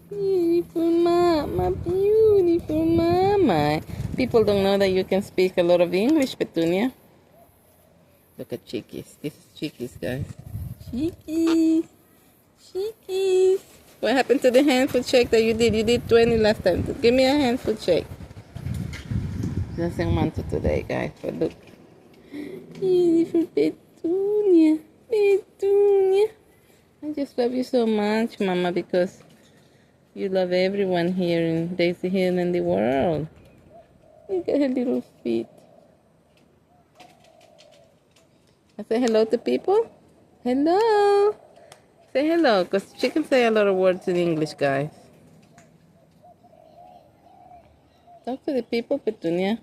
Beautiful mama, beautiful mama. People don't know that you can speak a lot of English, Petunia. Look at Chickies. This is Chickies, guys. Chickies. Chickies. What happened to the handful shake that you did? You did 20 last time. Give me a handful shake. Doesn't want to today, guys, but look. Beautiful Petunia. Petunia. I just love you so much, Mama, because you love everyone here in Daisy Hill and the world. Look at her little feet. I say hello to people. Hello. Say hello, because she can say a lot of words in English, guys. Talk to the people, Petunia.